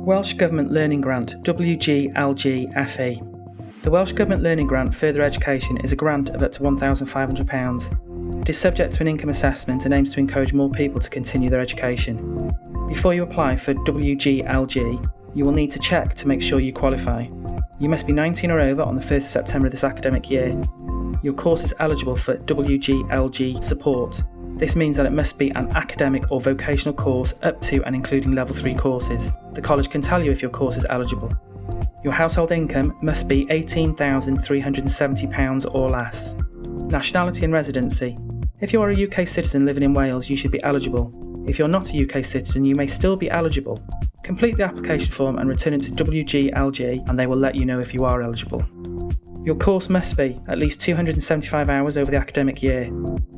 Welsh Government Learning Grant WGLG FE. The Welsh Government Learning Grant Further Education is a grant of up to £1,500. It is subject to an income assessment and aims to encourage more people to continue their education. Before you apply for WGLG, you will need to check to make sure you qualify. You must be 19 or over on the 1st of September of this academic year. Your course is eligible for WGLG support. This means that it must be an academic or vocational course up to and including level 3 courses. The college can tell you if your course is eligible. Your household income must be £18,370 or less. Nationality and residency. If you are a UK citizen living in Wales, you should be eligible. If you're not a UK citizen, you may still be eligible. Complete the application form and return it to WGLG and they will let you know if you are eligible. Your course must be at least 275 hours over the academic year.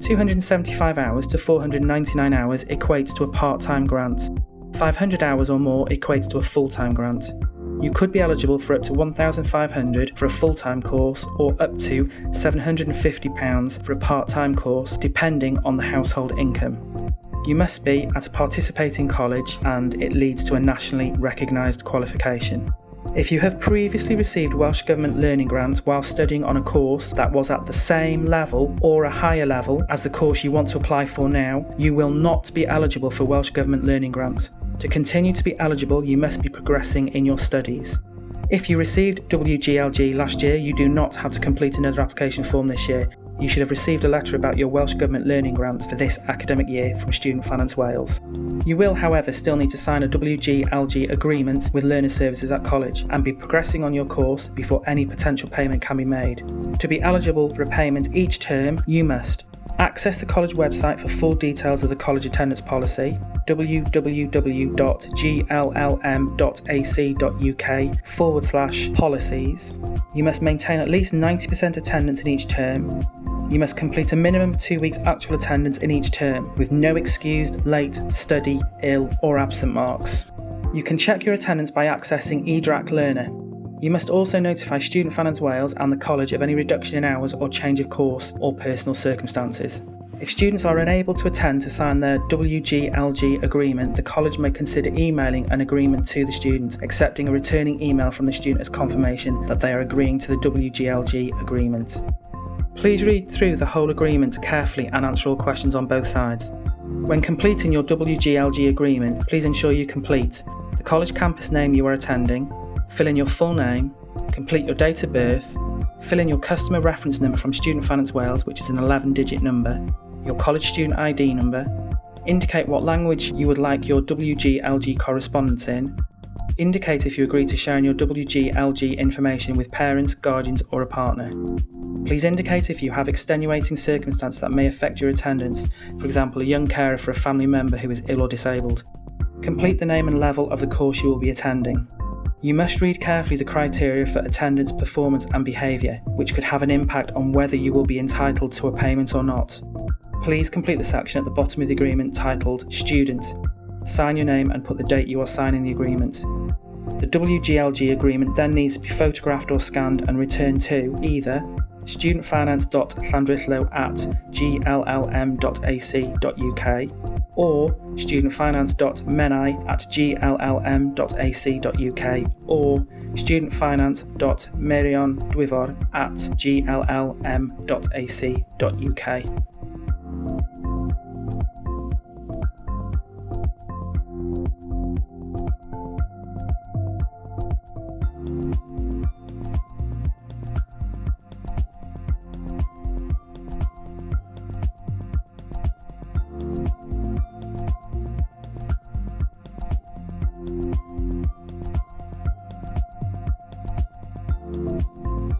275 hours to 499 hours equates to a part-time grant. 500 hours or more equates to a full-time grant. You could be eligible for up to £1,500 for a full-time course or up to £750 for a part-time course, depending on the household income. You must be at a participating college and it leads to a nationally recognised qualification. If you have previously received Welsh Government Learning Grants while studying on a course that was at the same level or a higher level as the course you want to apply for now, you will not be eligible for Welsh Government Learning Grant. To continue to be eligible, you must be progressing in your studies. If you received WGLG last year, you do not have to complete another application form this year. You should have received a letter about your Welsh Government Learning Grants for this academic year from Student Finance Wales. You will, however, still need to sign a WGLG agreement with Learner Services at college and be progressing on your course before any potential payment can be made. To be eligible for a payment each term, you must access the college website for full details of the college attendance policy, www.gllm.ac.uk/policies. You must maintain at least 90% attendance in each term. You must complete a minimum of 2 weeks actual attendance in each term, with no excused, late, study, ill or absent marks. You can check your attendance by accessing eDRAC Learner. You must also notify Student Finance Wales and the college of any reduction in hours or change of course or personal circumstances. If students are unable to attend to sign their WGLG agreement, the college may consider emailing an agreement to the student, accepting a returning email from the student as confirmation that they are agreeing to the WGLG agreement. Please read through the whole agreement carefully and answer all questions on both sides. When completing your WGLG agreement, please ensure you complete the college campus name you are attending, fill in your full name, complete your date of birth, fill in your customer reference number from Student Finance Wales, which is an 11-digit number, your college student ID number, indicate what language you would like your WGLG correspondence in, indicate if you agree to sharing your WGLG information with parents, guardians or a partner. Please indicate if you have extenuating circumstances that may affect your attendance, for example a young carer for a family member who is ill or disabled. Complete the name and level of the course you will be attending. You must read carefully the criteria for attendance, performance and behaviour, which could have an impact on whether you will be entitled to a payment or not. Please complete the section at the bottom of the agreement titled Student. Sign your name and put the date you are signing the agreement. The WGLG agreement then needs to be photographed or scanned and returned to either studentfinance.llandrillo@gllm.ac.uk or studentfinance.menai@gllm.ac.uk or studentfinance.menai@gllm.ac.uk.